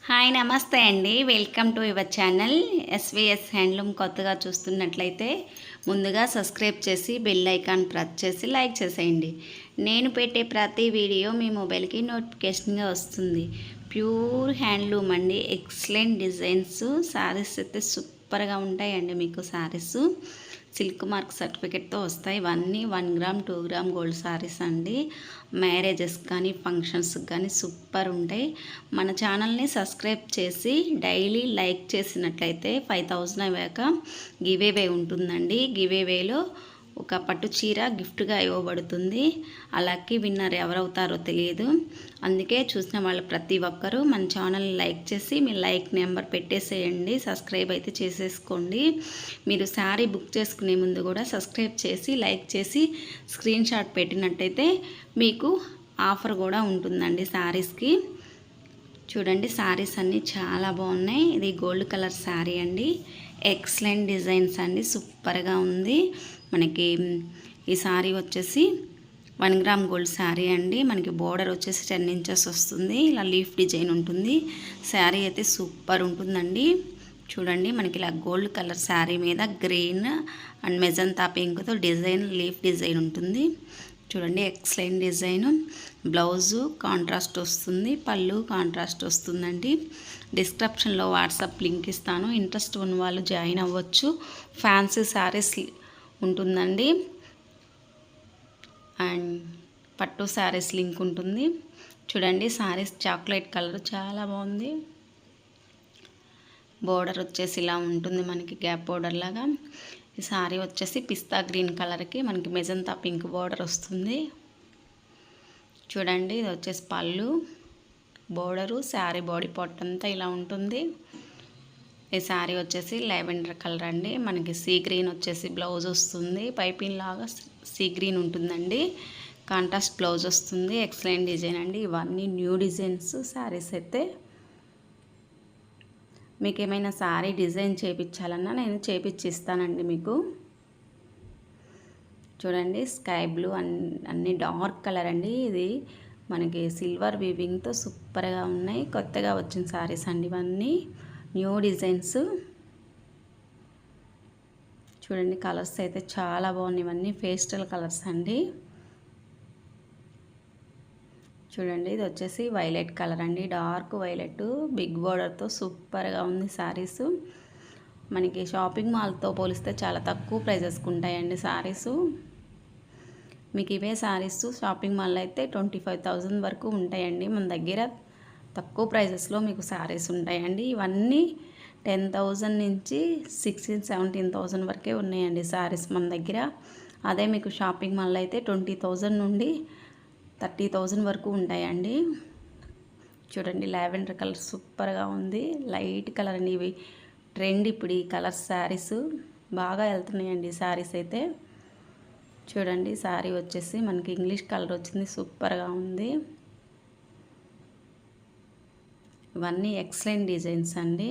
Hi నమస్తే అండి. Welcome to your channel SVS handloom. కొత్తగా చూస్తున్నట్లయితే ముందుగా సబ్స్క్రైబ్ చేసి బెల్ ఐకాన్ ప్రెస్ చేసి లైక్ చేసేయండి. నేను పెట్టే ప్రతి వీడియో మీ మొబైల్కి నోటిఫికేషన్గా వస్తుంది. ప్యూర్ హ్యాండ్లూమ్ అండి. ఎక్సలెంట్ డిజైన్స్ శారీస్ అయితే సూపర్గా ఉంటాయండి. మీకు శారీస్ సిల్క్ మార్క్ సర్టిఫికెట్తో వస్తాయి. ఇవన్నీ 1 గ్రామ్ 2 గ్రామ్ గోల్డ్ శారీస్ అండి. మ్యారేజెస్ కానీ ఫంక్షన్స్కి కానీ సూపర్ ఉంటాయి. మన ఛానల్ని సబ్స్క్రైబ్ చేసి డైలీ లైక్ చేసినట్లయితే 5000 అయ్యాక గివేవే ఉంటుందండి. గివేవేలో ఒక పట్టు చీర గిఫ్ట్గా ఇవ్వబడుతుంది. ఆ లక్కీ విన్నర్ ఎవరవుతారో తెలియదు. అందుకే చూసిన వాళ్ళు ప్రతి ఒక్కరూ మన ఛానల్ని లైక్ చేసి మీ లైక్ నెంబర్ పెట్టేసేయండి. సబ్స్క్రైబ్ అయితే చేసేసుకోండి. మీరు శారీ బుక్ చేసుకునే ముందు కూడా సబ్స్క్రైబ్ చేసి లైక్ చేసి స్క్రీన్ షాట్ పెట్టినట్టయితే మీకు ఆఫర్ కూడా ఉంటుందండి శారీస్కి. చూడండి శారీస్ అన్నీ చాలా బాగున్నాయి. ఇది గోల్డ్ కలర్ శారీ అండి. ఎక్సలెంట్ డిజైన్స్ అండి. సూపర్గా ఉంది. మనకి ఈ శారీ వచ్చేసి 1 గ్రామ్ గోల్డ్ శారీ అండి. మనకి బోర్డర్ వచ్చేసి 10 ఇంచెస్ వస్తుంది. ఇలా లీఫ్ డిజైన్ ఉంటుంది. శారీ అయితే సూపర్ ఉంటుందండి. చూడండి మనకి ఇలా గోల్డ్ కలర్ శారీ మీద గ్రీన్ అండ్ మెజంతా పింక్తో డిజైన్ లీఫ్ డిజైన్ ఉంటుంది. చూడండి ఎక్సలెంట్ డిజైన్. బ్లౌజు కాంట్రాస్ట్ వస్తుంది, పళ్ళు కాంట్రాస్ట్ వస్తుందండి. డిస్క్రిప్షన్లో వాట్సాప్ లింక్ ఇస్తాను. ఇంట్రెస్ట్ ఉన్న వాళ్ళు జాయిన్ అవ్వచ్చు. ఫ్యాన్సీ శారీస్ ఉంటుందండి అండ్ పట్టు శారీస్ లింక్ ఉంటుంది. చూడండి శారీస్ చాక్లెట్ కలర్ చాలా బాగుంది. బోర్డర్ వచ్చేసి ఇలా ఉంటుంది మనకి గ్యాప్ బోర్డర్ లాగా. ఈ శారీ వచ్చేసి పిస్తా గ్రీన్ కలర్కి మనకి మెజంతా పింక్ బోర్డర్ వస్తుంది. చూడండి ఇది వచ్చేసి పళ్ళు, బోర్డరు, శారీ బాడీ పార్ట్ అంతా ఇలా ఉంటుంది. ఈ శారీ వచ్చేసి లావెండర్ కలర్ అండి. మనకి సీ గ్రీన్ వచ్చేసి బ్లౌజ్ వస్తుంది. పైపింగ్ లాగా సీ గ్రీన్ ఉంటుందండి. కాంట్రాస్ట్ బ్లౌజ్ వస్తుంది. ఎక్సలెంట్ డిజైన్ అండి. ఇవన్నీ న్యూ డిజైన్స్ శారీస్ అయితే. మీకు ఏమైనా శారీ డిజైన్ చేయించాలన్నా నేను చేయించిస్తానండి మీకు. చూడండి స్కై బ్లూ అన్ని డార్క్ కలర్ అండి. ఇది మనకి సిల్వర్ వీవింగ్తో సూపర్గా ఉన్నాయి. కొత్తగా వచ్చిన శారీస్ అండి ఇవన్నీ న్యూ డిజైన్స్. చూడండి కలర్స్ అయితే చాలా బాగున్నాయి. ఇవన్నీ పేస్టల్ కలర్స్ అండి. చూడండి ఇది వచ్చేసి వైలెట్ కలర్ అండి. డార్క్ వైలెట్ బిగ్ బోర్డర్తో సూపర్గా ఉంది శారీస్. మనకి షాపింగ్ మాల్తో పోలిస్తే చాలా తక్కువ ప్రైజెస్కి ఉంటాయండి శారీస్. మీకు ఇవే శారీస్ షాపింగ్ మాల్లో అయితే 25,000 వరకు ఉంటాయండి. మన దగ్గర తక్కువ ప్రైజెస్లో మీకు శారీస్ ఉంటాయండి. ఇవన్నీ 10,000 నుంచి 16,000-17,000 వరకే ఉన్నాయండి శారీస్ మన దగ్గర. అదే మీకు షాపింగ్ మాల్లో అయితే 20,000 నుండి 30,000 వరకు ఉంటాయండి. చూడండి లావెండర్ కలర్ సూపర్గా ఉంది. లైట్ కలర్ అండి. ఇవి ట్రెండ్ ఇప్పుడు ఈ కలర్ శారీస్ బాగా వెళ్తున్నాయండి శారీస్ అయితే. చూడండి శారీ వచ్చేసి మనకి ఇంగ్లీష్ కలర్ వచ్చింది. సూపర్గా ఉంది. ఇవన్నీ ఎక్సలెంట్ డిజైన్స్ అండి.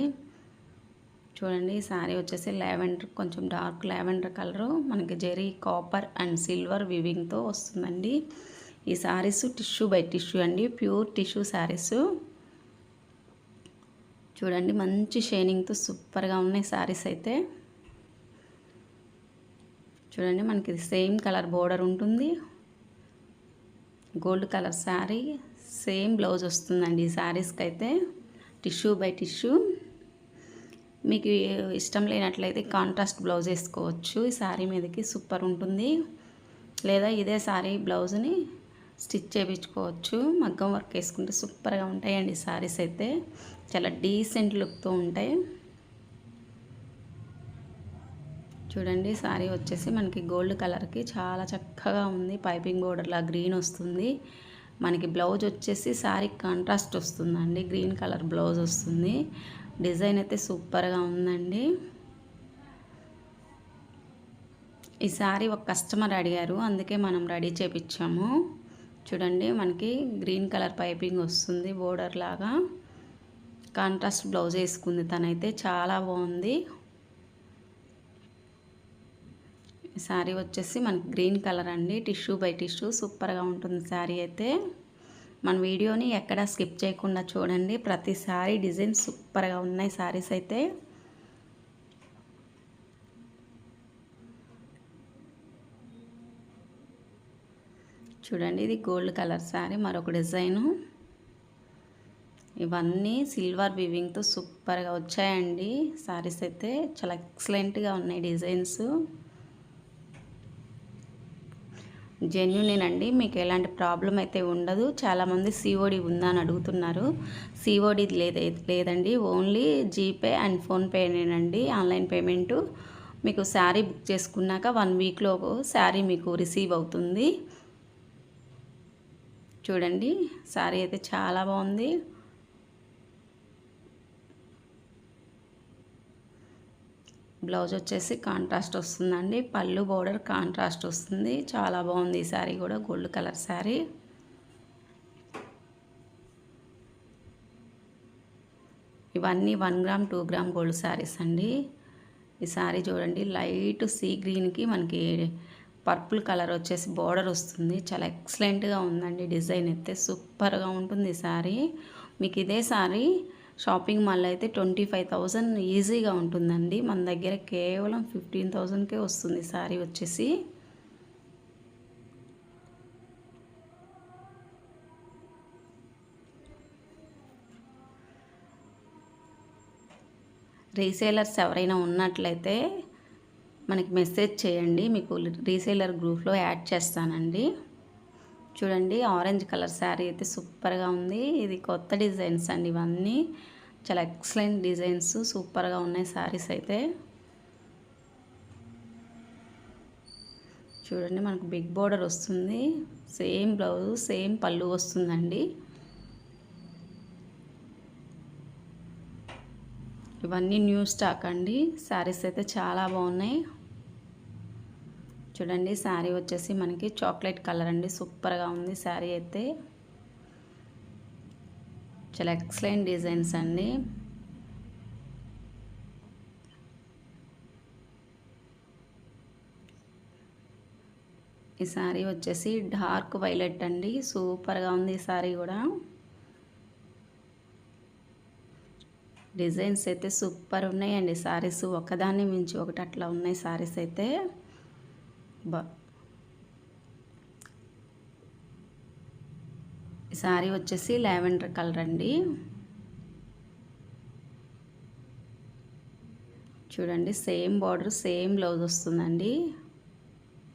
చూడండి శారీ వచ్చేసి లావెండర్, కొంచెం డార్క్ లావెండర్ కలరు, మనకి జెరీ కాపర్ అండ్ సిల్వర్ వివింగ్తో వస్తుందండి. ఈ శారీస్ టిష్యూ బై టిష్యూ అండి. Pure tissue saris. చూడండి మంచి షైనింగ్తో సూపర్గా ఉన్నాయి శారీస్ అయితే. చూడండి మనకి సేమ్ కలర్ బోర్డర్ ఉంటుంది. Gold colour sari, same blouse వస్తుందండి ఈ శారీస్కి అయితే. Tissue by tissue. మీకు ఇష్టం లేనట్లయితే కాంట్రాస్ట్ బ్లౌజ్ వేసుకోవచ్చు. ఈ శారీ మీదకి సూపర్ ఉంటుంది. లేదా ఇదే శారీ బ్లౌజ్ని స్టిచ్ చేయించుకోవచ్చు. మగ్గం వర్క్ వేసుకుంటే సూపర్గా ఉంటాయండి శారీస్ అయితే. చాలా డీసెంట్ లుక్తో ఉంటాయి. చూడండి శారీ వచ్చేసి మనకి గోల్డ్ కలర్కి చాలా చక్కగా ఉంది. పైపింగ్ బోర్డర్లా గ్రీన్ వస్తుంది. మనకి బ్లౌజ్ వచ్చేసి శారీ కాంట్రాస్ట్ వస్తుందండి. గ్రీన్ కలర్ బ్లౌజ్ వస్తుంది. డిజైన్ అయితే సూపర్గా ఉందండి. ఈ శారీ ఒక కస్టమర్ అడిగారు, అందుకే మనం రెడీ చేయించాము. చూడండి మనకి గ్రీన్ కలర్ పైపింగ్ వస్తుంది బోర్డర్ లాగా. కాంట్రాస్ట్ బ్లౌజ్ వేసుకుంది తనైతే. చాలా బాగుంది. శారీ వచ్చేసి మనకి గ్రీన్ కలర్ అండి. టిష్యూ బై టిష్యూ సూపర్గా ఉంటుంది శారీ అయితే. మన వీడియోని ఎక్కడ స్కిప్ చేయకుండా చూడండి. ప్రతిసారి డిజైన్ సూపర్గా ఉన్నాయి శారీస్ అయితే. చూడండి, ఇది గోల్డ్ కలర్ శారీ, మరొక డిజైను. ఇవన్నీ సిల్వర్ వీవింగ్తో సూపర్గా వచ్చాయండి శారీస్ అయితే. చాలా ఎక్సలెంట్గా ఉన్నాయి డిజైన్స్. జెన్యూనేనండి, మీకు ఎలాంటి ప్రాబ్లం అయితే ఉండదు. చాలామంది సిఓడి ఉందా అని అడుగుతున్నారు. సిఓడి లేదండి, ఓన్లీ జీపే అండ్ ఫోన్పేనేనండి ఆన్లైన్ పేమెంటు. మీకు శారీ బుక్ చేసుకున్నాక 1 వీక్లో శారీ మీకు రిసీవ్ అవుతుంది. చూడండి, శారీ అయితే చాలా బాగుంది. బ్లౌజ్ వచ్చేసి కాంట్రాస్ట్ వస్తుందండి. పళ్ళు బోర్డర్ కాంట్రాస్ట్ వస్తుంది. చాలా బాగుంది ఈ శారీ కూడా, గోల్డ్ కలర్ శారీ. ఇవన్నీ 1 గ్రామ్ 2 గ్రామ్ గోల్డ్ శారీస్ అండి. ఈ శారీ చూడండి, లైట్ సీ గ్రీన్కి మనకి పర్పుల్ కలర్ వచ్చేసి బోర్డర్ వస్తుంది. చాలా ఎక్సలెంట్గా ఉందండి. డిజైన్ అయితే సూపర్గా ఉంటుంది ఈ శారీ. మీకు ఇదే శారీ షాపింగ్ మాల్ అయితే 25,000 ఈజీగా ఉంటుందండి. మన దగ్గర కేవలం 15,000కే వస్తుంది శారీ వచ్చేసి. రీసేలర్స్ ఎవరైనా ఉన్నట్లయితే మనకి మెసేజ్ చేయండి, మీకు రీసేలర్ గ్రూప్లో యాడ్ చేస్తానండి. చూడండి, ఆరెంజ్ కలర్ శారీ అయితే సూపర్గా ఉంది. ఇది కొత్త డిజైన్స్ అండి, ఇవన్నీ చాలా ఎక్సలెంట్ డిజైన్స్, సూపర్గా ఉన్నాయి శారీస్ అయితే. చూడండి, మనకు బిగ్ బోర్డర్ వస్తుంది. సేమ్ బ్లౌజ్ సేమ్ పళ్ళు వస్తుందండి. ఇవన్నీ న్యూ స్టాక్ అండి. శారీస్ అయితే చాలా బాగున్నాయి. చూడండి, శారీ వచ్చేసి మనకి చాక్లెట్ కలర్ అండి. సూపర్గా ఉంది శారీ అయితే. చాలా ఎక్సలెంట్ డిజైన్స్ అండి. ఈ శారీ వచ్చేసి డార్క్ వైలెట్ అండి. సూపర్గా ఉంది ఈ శారీ కూడా. డిజైన్స్ అయితే సూపర్ ఉన్నాయండి శారీస్, ఒకదాన్ని మించి ఒకటి అట్లా ఉన్నాయి శారీస్ అయితే. ఈ శారీ వచ్చేసి లావెండర్ కలర్ అండి. చూడండి, సేమ్ బార్డర్ సేమ్ బ్లౌజ్ వస్తుందండి.